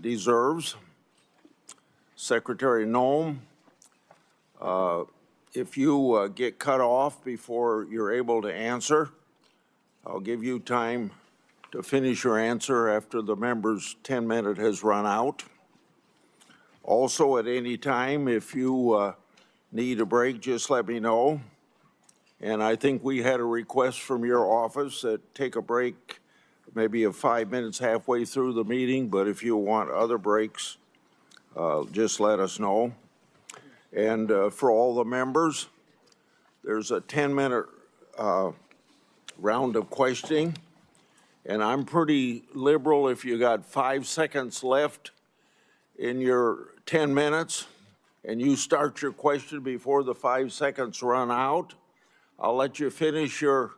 deserves. Secretary Noem, if you get cut off before you're able to answer, I'll give you time to finish your answer after the member's 10-minute has run out. Also, at any time, if you need a break, just let me know. And I think we had a request from your office that take a break maybe of 5 minutes halfway through the meeting, but if you want other breaks, just let us know. And for all the members, there's a 10-minute round of questioning, and I'm pretty liberal. If you got 5 seconds left in your 10 minutes and you start your question before the 5 seconds run out, I'll let you finish your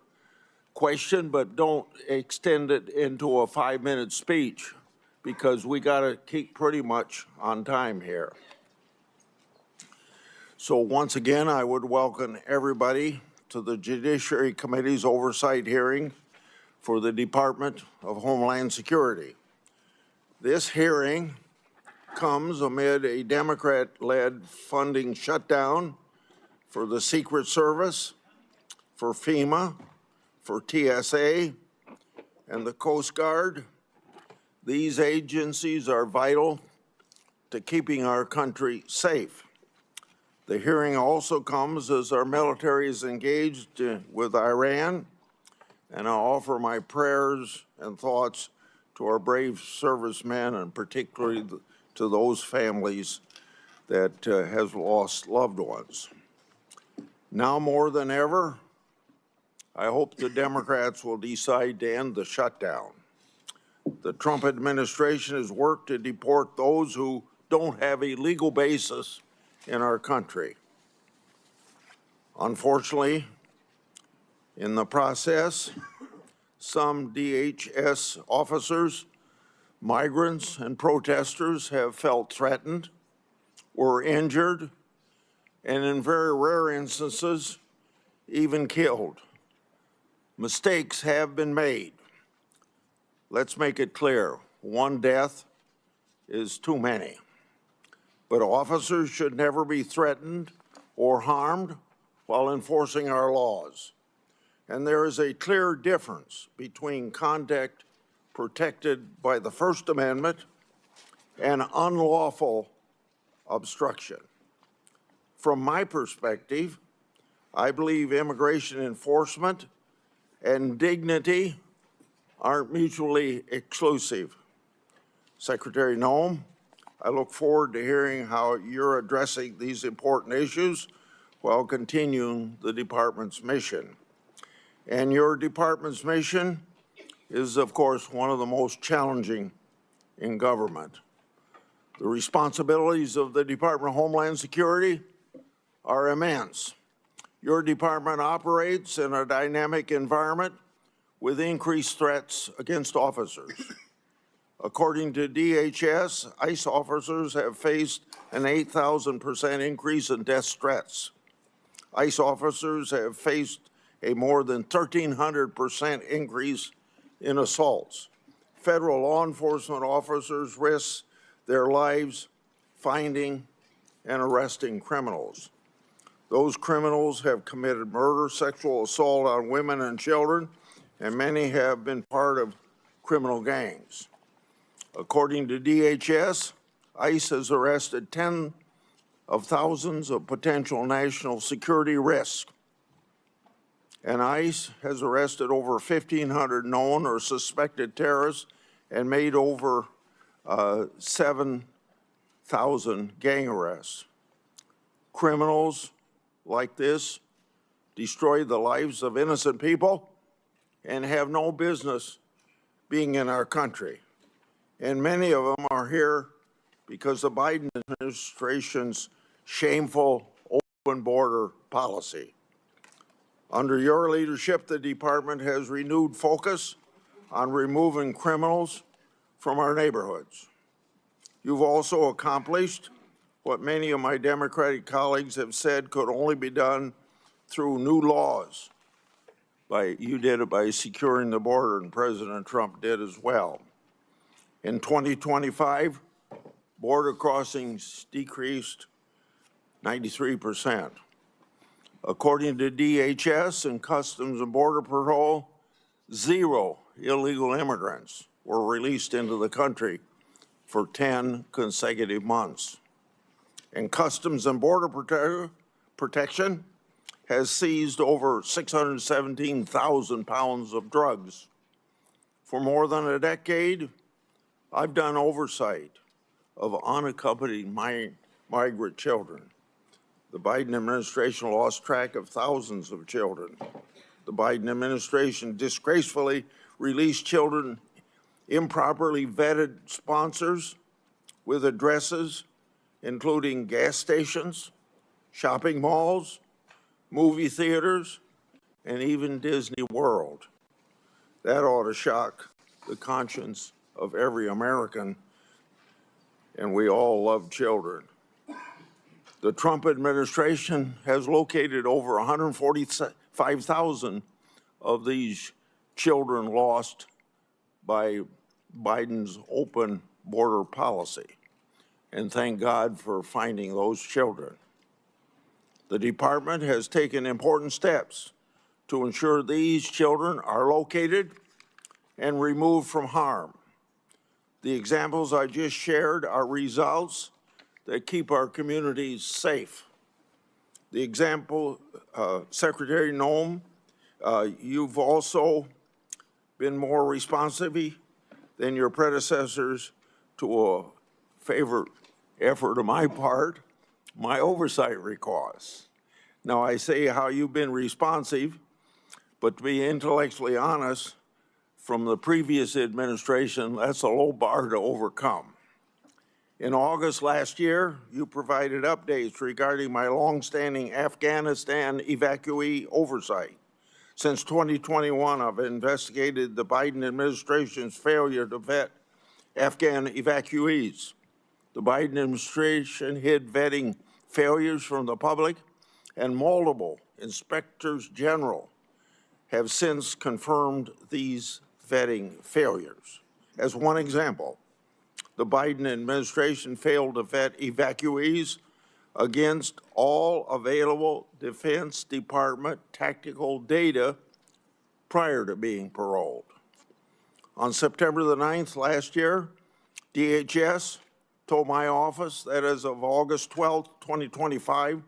question, but don't extend it into a 5-minute speech because we got to keep pretty much on time here. So once again, I would welcome everybody to the Judiciary Committee's oversight hearing for the Department of Homeland Security. This hearing comes amid a Democrat-led funding shutdown for the Secret Service, for FEMA, for TSA, and the Coast Guard. These agencies are vital to keeping our country safe. The hearing also comes as our military is engaged with Iran, and I offer my prayers and thoughts to our brave servicemen, and particularly to those families that have lost loved ones. Now more than ever, I hope the Democrats will decide to end the shutdown. The Trump administration has worked to deport those who don't have a legal basis in our country. Unfortunately, in the process, some DHS officers, migrants, and protesters have felt threatened, were injured, and in very rare instances, even killed. Mistakes have been made. Let's make it clear, one death is too many. But officers should never be threatened or harmed while enforcing our laws. And there is a clear difference between conduct protected by the First Amendment and unlawful obstruction. From my perspective, I believe immigration enforcement and dignity aren't mutually exclusive. Secretary Noem, I look forward to hearing how you're addressing these important issues while continuing the department's mission. And your department's mission is, of course, one of the most challenging in government. The responsibilities of the Department of Homeland Security are immense. Your department operates in a dynamic environment with increased threats against officers. According to DHS, ICE officers have faced an 8,000% increase in death threats. ICE officers have faced a more than 1,300% increase in assaults. Federal law enforcement officers risk their lives finding and arresting criminals. Those criminals have committed murder, sexual assault on women and children, and many have been part of criminal gangs. According to DHS, ICE has arrested tens of thousands of potential national security risks. And ICE has arrested over 1,500 known or suspected terrorists and made over 7,000 gang arrests. Criminals like this destroy the lives of innocent people and have no business being in our country. And many of them are here because of the Biden administration's shameful open border policy. Under your leadership, the department has renewed focus on removing criminals from our neighborhoods. You've also accomplished what many of my Democratic colleagues have said could only be done through new laws. You did it by securing the border, and President Trump did as well. In 2025, border crossings decreased 93%. According to DHS and Customs and Border Patrol, 0 illegal immigrants were released into the country for 10 consecutive months. And Customs and Border Protection has seized over 617,000 pounds of drugs. For more than a decade, I've done oversight of unaccompanied migrant children. The Biden administration lost track of thousands of children. The Biden administration disgracefully released children improperly vetted sponsors with addresses including gas stations, shopping malls, movie theaters, and even Disney World. That ought to shock the conscience of every American, and we all love children. The Trump administration has located over 145,000 of these children lost by Biden's open border policy, and thank God for finding those children. The department has taken important steps to ensure these children are located and removed from harm. The examples I just shared are results that keep our communities safe. The example, Secretary Noem, you've also been more responsive than your predecessors to a favorite effort on my part, my oversight requests. Now, I say how you've been responsive, but to be intellectually honest, from the previous administration, that's a low bar to overcome. In August last year, you provided updates regarding my longstanding Afghanistan evacuee oversight. Since 2021, I've investigated the Biden administration's failure to vet Afghan evacuees. The Biden administration hid vetting failures from the public, and multiple inspectors general have since confirmed these vetting failures. As one example, the Biden administration failed to vet evacuees against all available Defense Department tactical data prior to being paroled. On September the 9th last year, DHS told my office that as of August 12, 2025,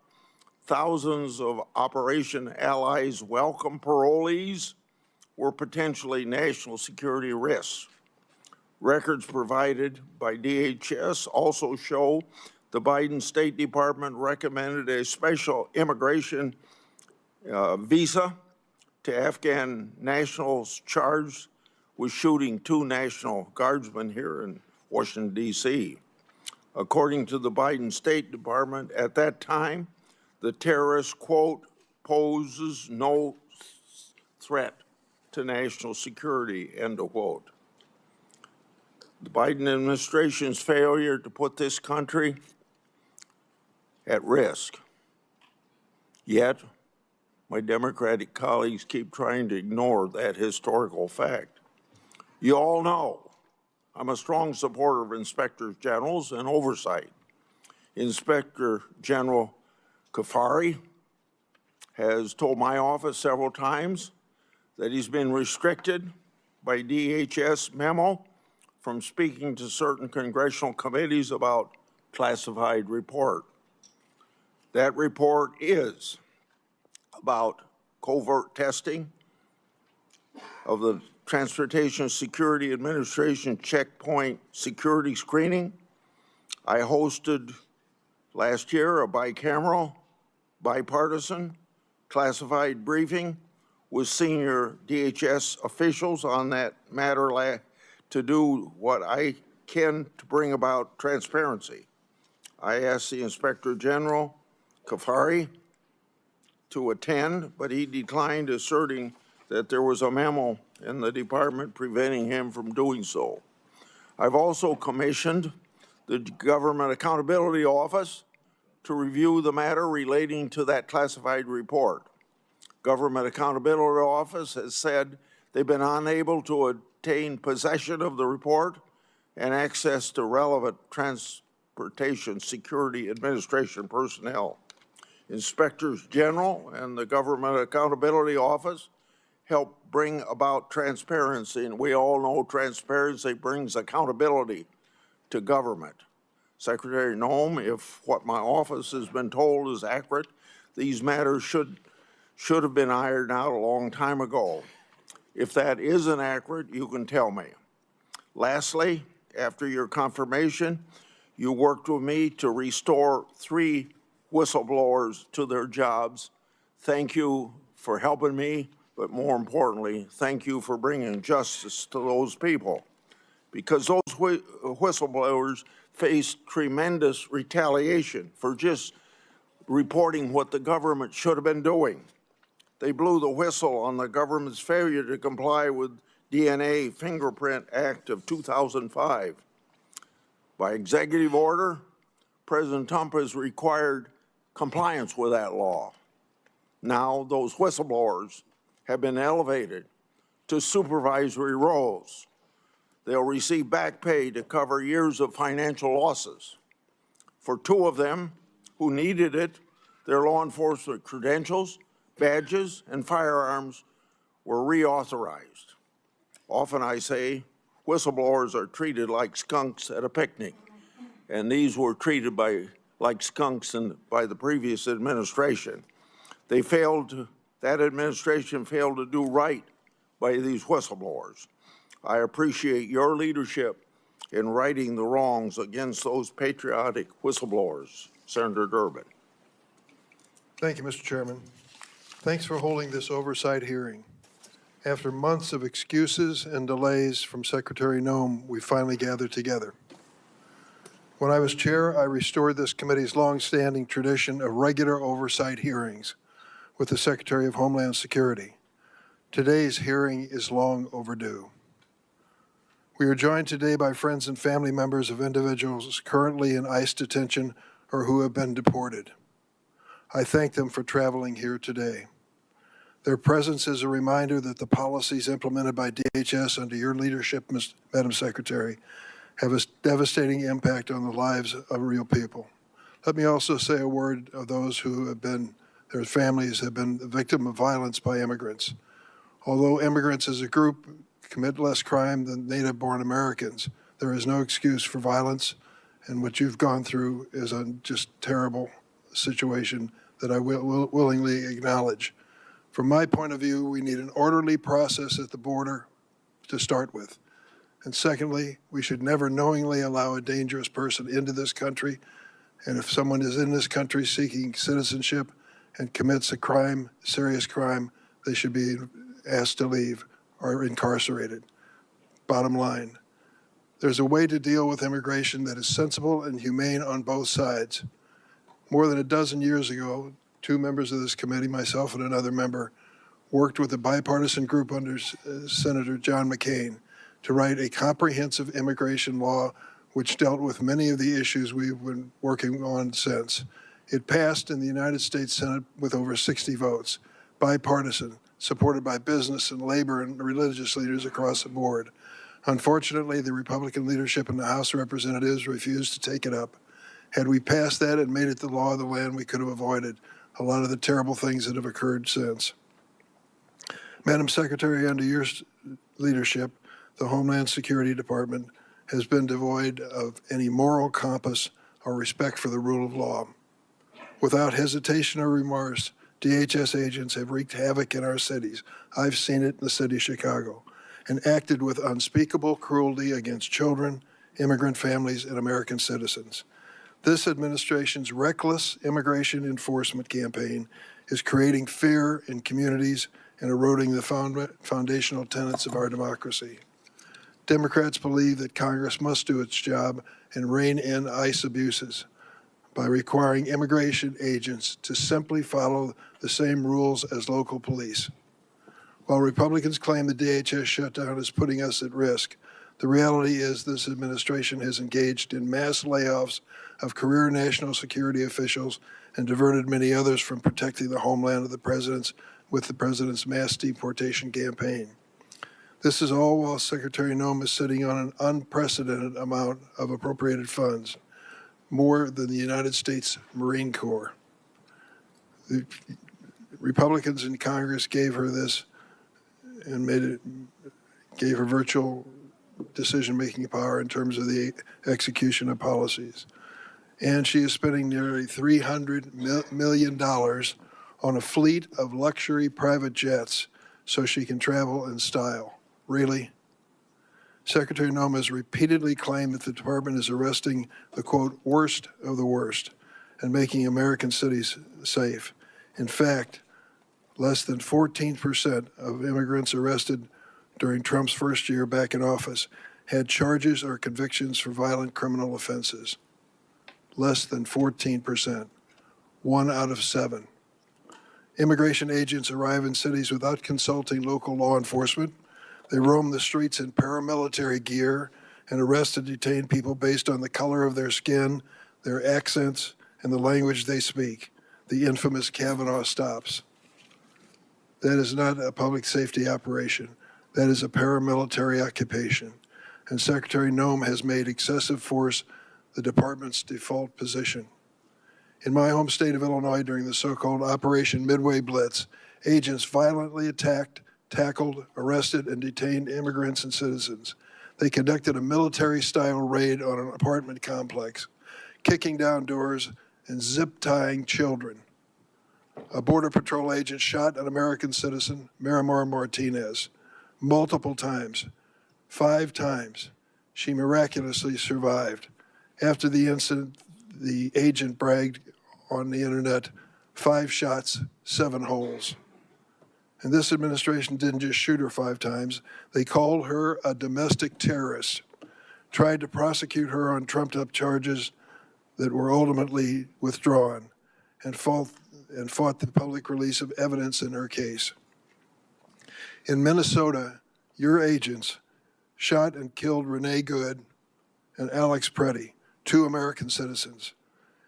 thousands of Operation Allies Welcome parolees were potentially national security risks. Records provided by DHS also show the Biden State Department recommended a special immigration visa to Afghan nationals charged with shooting 2 National Guardsmen here in Washington, D.C. According to the Biden State Department, at that time, the terrorist, quote, poses no threat to national security, end of quote. The Biden administration's failure to put this country at risk. Yet, my Democratic colleagues keep trying to ignore that historical fact. You all know I'm a strong supporter of inspectors generals and oversight. Inspector General Kafari has told my office several times that he's been restricted by DHS memo from speaking to certain congressional committees about classified report. That report is about covert testing of the Transportation Security Administration checkpoint security screening. I hosted last year a bicameral, bipartisan, classified briefing with senior DHS officials on that matter to do what I can to bring about transparency. I asked the Inspector General, Kafari, to attend, but he declined, asserting that there was a memo in the department preventing him from doing so. I've also commissioned the Government Accountability Office to review the matter relating to that classified report. Government Accountability Office has said they've been unable to obtain possession of the report and access to relevant Transportation Security Administration personnel. Inspectors General and the Government Accountability Office help bring about transparency, and we all know transparency brings accountability to government. Secretary Noem, if what my office has been told is accurate, these matters should have been ironed out a long time ago. If that isn't accurate, you can tell me. Lastly, after your confirmation, you worked with me to restore 3 whistleblowers to their jobs. Thank you for helping me, but more importantly, thank you for bringing justice to those people, because those whistleblowers faced tremendous retaliation for just reporting what the government should have been doing. They blew the whistle on the government's failure to comply with DNA Fingerprint Act of 2005. By executive order, President Trump has required compliance with that law. Now those whistleblowers have been elevated to supervisory roles. They'll receive back pay to cover years of financial losses. For 2 of them who needed it, their law enforcement credentials, badges, and firearms were reauthorized. Often I say whistleblowers are treated like skunks at a picnic, and these were treated like skunks by the previous administration. That administration failed to do right by these whistleblowers. I appreciate your leadership in righting the wrongs against those patriotic whistleblowers. Senator Durbin. Thank you, Mr. Chairman. Thanks for holding this oversight hearing. After months of excuses and delays from Secretary Noem, we finally gathered together. When I was chair, I restored this committee's longstanding tradition of regular oversight hearings with the Secretary of Homeland Security. Today's hearing is long overdue. We are joined today by friends and family members of individuals currently in ICE detention or who have been deported. I thank them for traveling here today. Their presence is a reminder that the policies implemented by DHS under your leadership, Madam Secretary, have a devastating impact on the lives of real people. Let me also say a word of those who have been, their families have been the victim of violence by immigrants. Although immigrants as a group commit less crime than native-born Americans, there is no excuse for violence, and what you've gone through is a just terrible situation that I will willingly acknowledge. From my point of view, we need an orderly process at the border to start with. And secondly, we should never knowingly allow a dangerous person into this country. And if someone is in this country seeking citizenship and commits a crime, serious crime, they should be asked to leave or incarcerated. Bottom line, there's a way to deal with immigration that is sensible and humane on both sides. More than a dozen years ago, 2 members of this committee, myself and another member, worked with a bipartisan group under Senator John McCain to write a comprehensive immigration law which dealt with many of the issues we've been working on since. It passed in the United States Senate with over 60 votes, bipartisan, supported by business and labor and religious leaders across the board. Unfortunately, the Republican leadership in the House of Representatives refused to take it up. Had we passed that and made it the law of the land, we could have avoided a lot of the terrible things that have occurred since. Madam Secretary, under your leadership, the Homeland Security Department has been devoid of any moral compass or respect for the rule of law. Without hesitation or remorse, DHS agents have wreaked havoc in our cities. I've seen it in the city of Chicago, and acted with unspeakable cruelty against children, immigrant families, and American citizens. This administration's reckless immigration enforcement campaign is creating fear in communities and eroding the foundational tenets of our democracy. Democrats believe that Congress must do its job and rein in ICE abuses by requiring immigration agents to simply follow the same rules as local police. While Republicans claim the DHS shutdown is putting us at risk, the reality is this administration has engaged in mass layoffs of career national security officials and diverted many others from protecting the homeland of the president's with the president's mass deportation campaign. This is all while Secretary Noem is sitting on an unprecedented amount of appropriated funds. more than the United States Marine Corps. The Republicans in Congress gave her this and gave her virtual decision-making power in terms of the execution of policies. And she is spending nearly $300 million on a fleet of luxury private jets so she can travel in style. Really? Secretary Noem has repeatedly claimed that the department is arresting the, quote, worst of the worst and making American cities safe. In fact, less than 14% of immigrants arrested during Trump's first year back in office had charges or convictions for violent criminal offenses. Less than 14%, 1 out of 7. Immigration agents arrive in cities without consulting local law enforcement. They roam the streets in paramilitary gear and arrest and detain people based on the color of their skin, their accents, and the language they speak, the infamous Kavanaugh stops. That is not a public safety operation. That is a paramilitary occupation. And Secretary Noem has made excessive force the department's default position. In my home state of Illinois, during the so-called Operation Midway Blitz, agents violently attacked, tackled, arrested, and detained immigrants and citizens. They conducted a military-style raid on an apartment complex, kicking down doors and zip-tying children. A Border Patrol agent shot an American citizen, Miramar Martinez, multiple times, 5 times. She miraculously survived. After the incident, the agent bragged on the internet, 5 shots, 7 holes. And this administration didn't just shoot her 5 times. They called her a domestic terrorist, tried to prosecute her on trumped-up charges that were ultimately withdrawn, and fought the public release of evidence in her case. In Minnesota, your agents shot and killed Renee Good and Alex Preddy, 2 American citizens.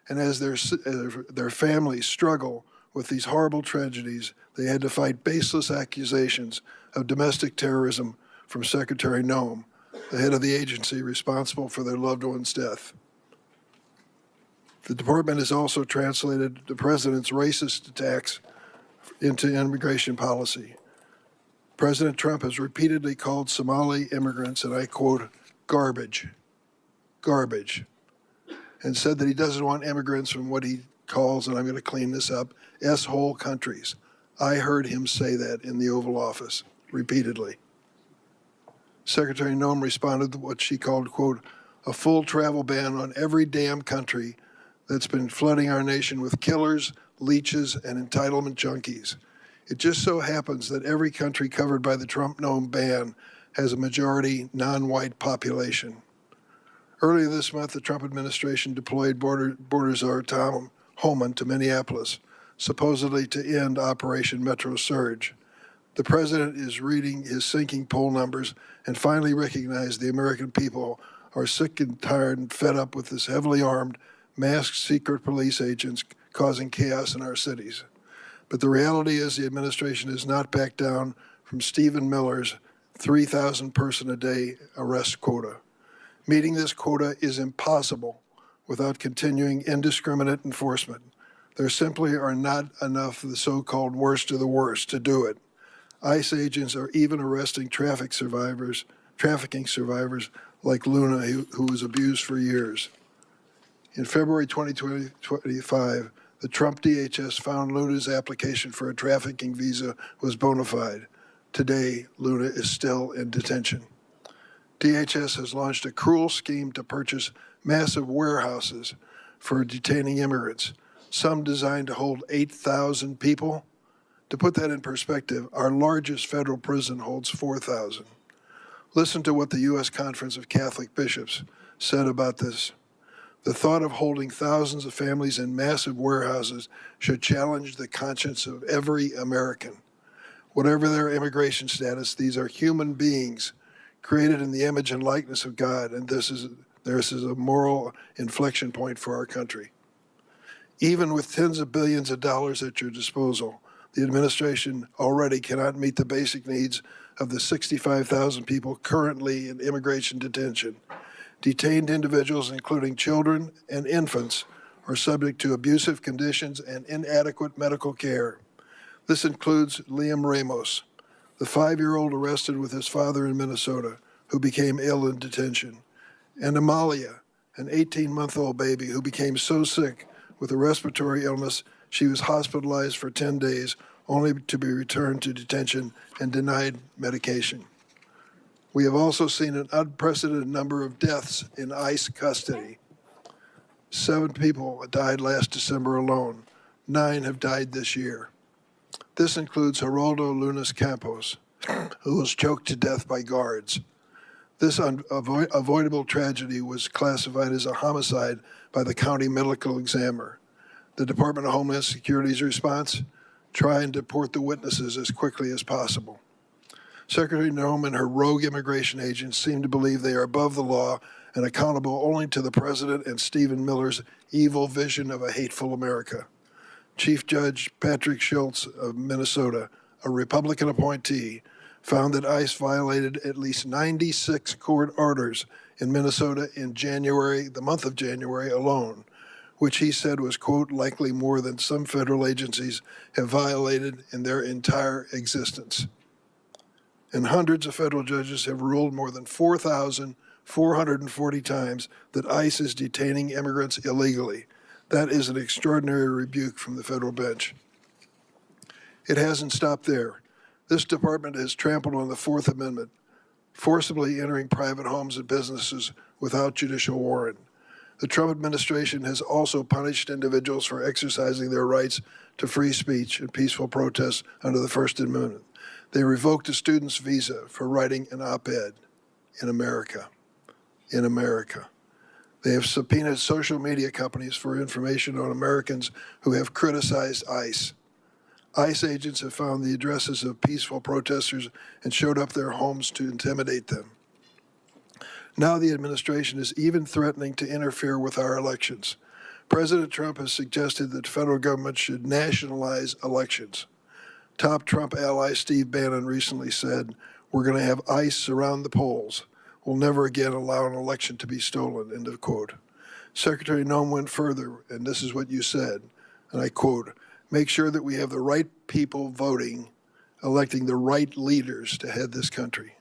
And as their families struggle with these horrible tragedies, they had to fight baseless accusations of domestic terrorism from Secretary Noem, the head of the agency responsible for their loved one's death. The department has also translated the president's racist attacks into immigration policy. President Trump has repeatedly called Somali immigrants, and I quote, garbage, and said that he doesn't want immigrants from what he calls, and I'm going to clean this up, S-hole countries. I heard him say that in the Oval Office repeatedly. Secretary Noem responded to what she called, quote, a full travel ban on every damn country that's been flooding our nation with killers, leeches, and entitlement junkies. It just so happens that every country covered by the Trump-Noem ban has a majority non-white population. Earlier this month, the Trump administration deployed Border Czar Tom Homeland to Minneapolis, supposedly to end Operation Metro Surge. The president is reading his sinking poll numbers and finally recognized the American people are sick and tired and fed up with this heavily armed, masked secret police agents causing chaos in our cities. But the reality is the administration has not backed down from Stephen Miller's 3,000 person a day arrest quota. Meeting this quota is impossible without continuing indiscriminate enforcement. There simply are not enough of the so-called worst of the worst to do it. ICE agents are even arresting trafficking survivors like Luna, who was abused for years. In February 2025, the Trump DHS found Luna's application for a trafficking visa was bona fide. Today, Luna is still in detention. DHS has launched a cruel scheme to purchase massive warehouses for detaining immigrants, some designed to hold 8,000 people. To put that in perspective, our largest federal prison holds 4,000. Listen to what the U.S. Conference of Catholic Bishops said about this. The thought of holding thousands of families in massive warehouses should challenge the conscience of every American. Whatever their immigration status, these are human beings created in the image and likeness of God, and this is a moral inflection point for our country. Even with tens of billions of dollars at your disposal, the administration already cannot meet the basic needs of the 65,000 people currently in immigration detention. Detained individuals, including children and infants, are subject to abusive conditions and inadequate medical care. This includes Liam Ramos, the 5-year-old arrested with his father in Minnesota, who became ill in detention, and Amalia, an 18-month-old baby who became so sick with a respiratory illness she was hospitalized for 10 days, only to be returned to detention and denied medication. We have also seen an unprecedented number of deaths in ICE custody. 7 people died last December alone. 9 have died this year. This includes Geraldo Lunas Campos, who was choked to death by guards. This avoidable tragedy was classified as a homicide by the county medical examiner. The Department of Homeland Security's response? Try and deport the witnesses as quickly as possible. Secretary Noem and her rogue immigration agents seem to believe they are above the law and accountable only to the president and Stephen Miller's evil vision of a hateful America. Chief Judge Patrick Schultz of Minnesota, a Republican appointee, found that ICE violated at least 96 court orders in Minnesota in January, the month of January alone, which he said was, quote, likely more than some federal agencies have violated in their entire existence. And hundreds of federal judges have ruled more than 4,440 times that ICE is detaining immigrants illegally. That is an extraordinary rebuke from the federal bench. It hasn't stopped there. This department has trampled on the Fourth Amendment, forcibly entering private homes and businesses without judicial warrant. The Trump administration has also punished individuals for exercising their rights to free speech and peaceful protest under the First Amendment. They revoked a student's visa for writing an op-ed in America. In America. They have subpoenaed social media companies for information on Americans who have criticized ICE. ICE agents have found the addresses of peaceful protesters and showed up their homes to intimidate them. Now the administration is even threatening to interfere with our elections. President Trump has suggested that the federal government should nationalize elections. Top Trump ally Steve Bannon recently said, "We're going to have ICE surround the polls. We'll never again allow an election to be stolen," end of quote. Secretary Noem went further, and this is what you said, and I quote, "Make sure that we have the right people voting, electing the right leaders to head this country."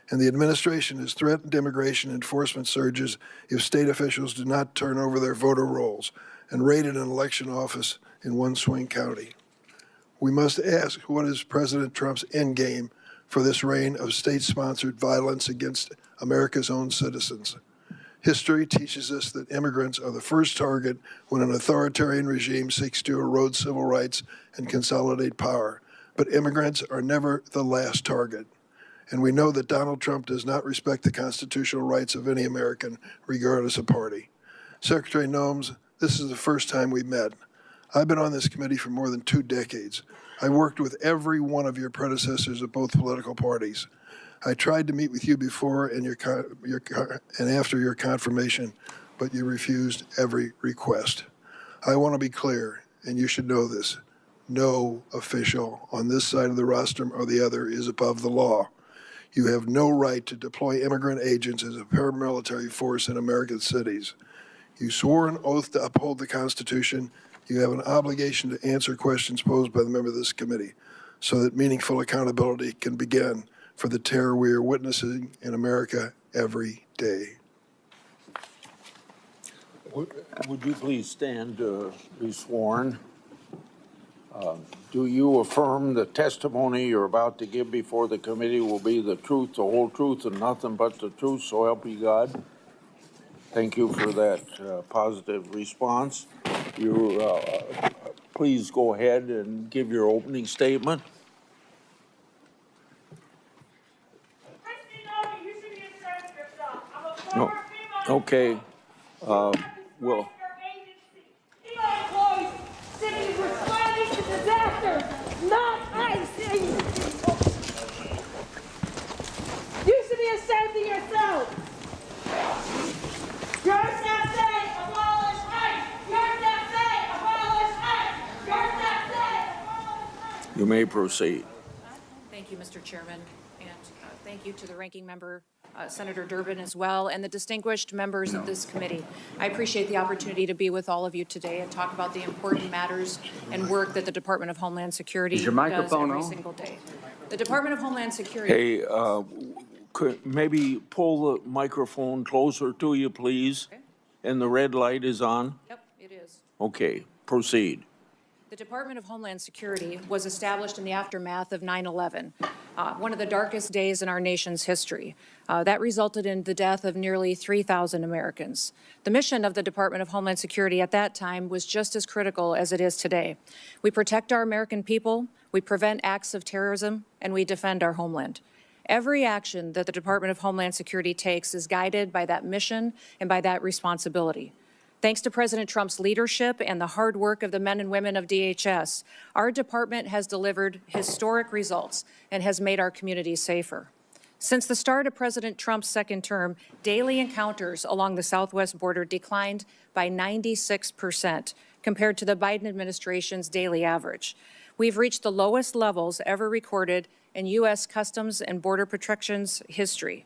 And the administration has threatened immigration enforcement surges if state officials do not turn over their voter rolls and raided an election office in one swing county. We must ask, what is President Trump's endgame for this reign of state-sponsored violence against America's own citizens? History teaches us that immigrants are the first target when an authoritarian regime seeks to erode civil rights and consolidate power. But immigrants are never the last target. And we know that Donald Trump does not respect the constitutional rights of any American, regardless of party. Secretary Noem, this is the first time we met. I've been on this committee for more than 2 decades. I worked with every one of your predecessors of both political parties. I tried to meet with you before and after your confirmation, but you refused every request. I want to be clear, and you should know this. No official on this side of the rostrum or the other is above the law. You have no right to deploy immigrant agents as a paramilitary force in American cities. You swore an oath to uphold the Constitution. You have an obligation to answer questions posed by the member of this committee so that meaningful accountability can begin for the terror we are witnessing in America every day. Would you please stand to be sworn? Do you affirm the testimony you're about to give before the committee will be the truth, the whole truth, and nothing but the truth, so help you God? Thank you for that positive response. Please go ahead and give your opening statement. Kristi Noem, you should be ashamed of yourself. I'm a No. former female. Okay. Well. Your agency. FEMA employees should be responding to disasters, not ICE agencies. You should be ashamed of yourself. Your staff say abolish ICE. Your staff say abolish ICE. Your staff say abolish ICE. You may proceed. Thank you, Mr. Chairman, and thank you to the ranking member Senator Durbin as well, and the distinguished members of this committee. I appreciate the opportunity to be with all of you today and talk about the important matters and work that the Department of Homeland Security Is your does microphone every on? single day. The Department of Homeland Security. Hey, could maybe pull the microphone closer to you, please? Okay. And the red light is on? Yep, it is. Okay, proceed. The Department of Homeland Security was established in the aftermath of 9/11, one of the darkest days in our nation's history. That resulted in the death of nearly 3,000 Americans. The mission of the Department of Homeland Security at that time was just as critical as it is today. We protect our American people, we prevent acts of terrorism, and we defend our homeland. Every action that the Department of Homeland Security takes is guided by that mission and by that responsibility. Thanks to President Trump's leadership and the hard work of the men and women of DHS, our department has delivered historic results and has made our communities safer. Since the start of President Trump's second term, daily encounters along the southwest border declined by 96% compared to the Biden administration's daily average. We've reached the lowest levels ever recorded in U.S. Customs and Border Protection's history.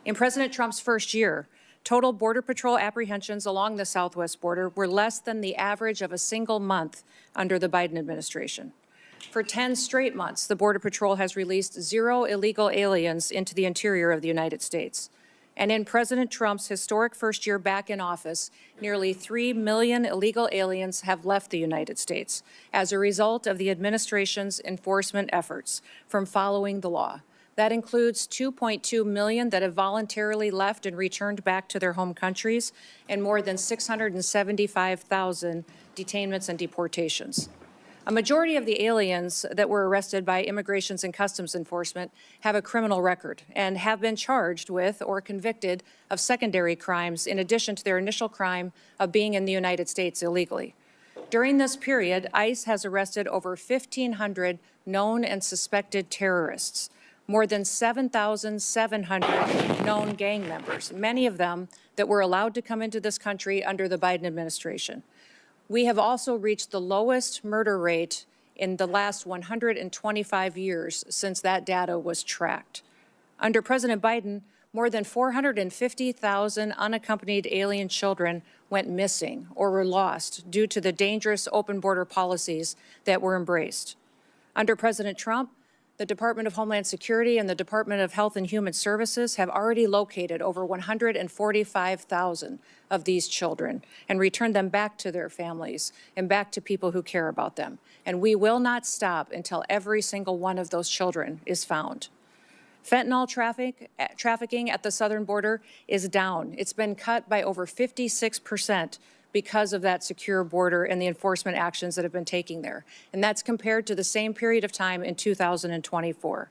In President Trump's first year, total Border Patrol apprehensions along the southwest border were less than the average of a single month under the Biden administration. For 10 straight months, the Border Patrol has released 0 illegal aliens into the interior of the United States. And in President Trump's historic first year back in office, nearly 3 million illegal aliens have left the United States as a result of the administration's enforcement efforts from following the law. That includes 2.2 million that have voluntarily left and returned back to their home countries, and more than 675,000 detainments and deportations. A majority of the aliens that were arrested by Immigrations and Customs Enforcement have a criminal record and have been charged with or convicted of secondary crimes in addition to their initial crime of being in the United States illegally. During this period, ICE has arrested over 1,500 known and suspected terrorists, more than 7,700 known gang members, many of them that were allowed to come into this country under the Biden administration. We have also reached the lowest murder rate in the last 125 years since that data was tracked. Under President Biden, more than 450,000 unaccompanied alien children went missing or were lost due to the dangerous open border policies that were embraced. Under President Trump, the Department of Homeland Security and the Department of Health and Human Services have already located over 145,000 of these children and returned them back to their families and back to people who care about them. And we will not stop until every single one of those children is found. Fentanyl trafficking at the southern border is down. It's been cut by over 56% because of that secure border and the enforcement actions that have been taken there. And that's compared to the same period of time in 2024.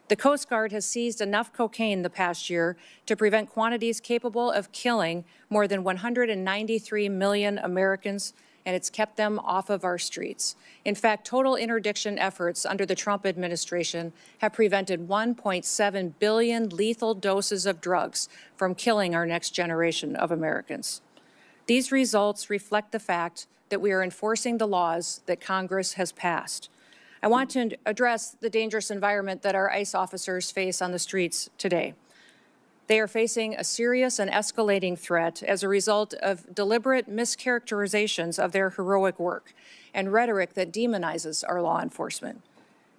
The Coast Guard has seized enough cocaine the past year to prevent quantities capable of killing more than 193 million Americans, and it's kept them off of our streets. In fact, total interdiction efforts under the Trump administration have prevented 1.7 billion lethal doses of drugs from killing our next generation of Americans. These results reflect the fact that we are enforcing the laws that Congress has passed. I want to address the dangerous environment that our ICE officers face on the streets today. They are facing a serious and escalating threat as a result of deliberate mischaracterizations of their heroic work and rhetoric that demonizes our law enforcement.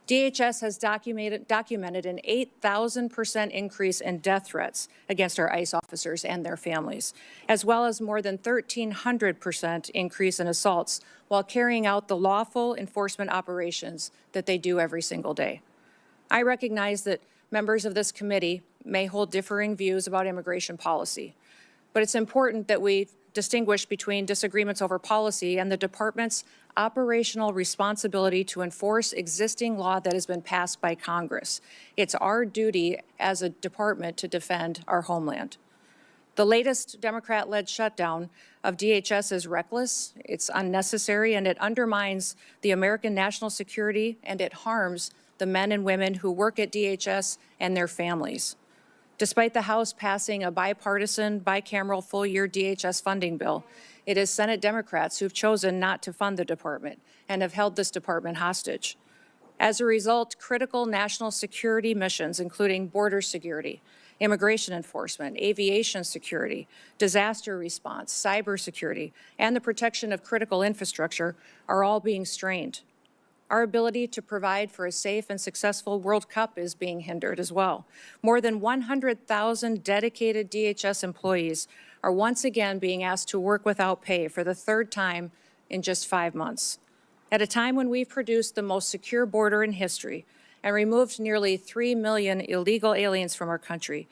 DHS has documented an 8,000% increase in death threats against our ICE officers and their families, as well as more than 1,300% increase in assaults while carrying out the lawful enforcement operations that they do every single day. I recognize that members of this committee may hold differing views about immigration policy, but it's important that we distinguish between disagreements over policy and the department's operational responsibility to enforce existing law that has been passed by Congress. It's our duty as a department to defend our homeland. The latest Democrat-led shutdown of DHS is reckless, it's unnecessary, and it undermines the American national security, and it harms the men and women who work at DHS and their families. Despite the House passing a bipartisan, bicameral full-year DHS funding bill, it is Senate Democrats who've chosen not to fund the department and have held this department hostage. As a result, critical national security missions, including border security, immigration enforcement, aviation security, disaster response, cybersecurity, and the protection of critical infrastructure are all being strained. Our ability to provide for a safe and successful World Cup is being hindered as well. More than 100,000 dedicated DHS employees are once again being asked to work without pay for the third time in just 5 months. At a time when we've produced the most secure border in history and removed nearly 3 million illegal aliens from our country,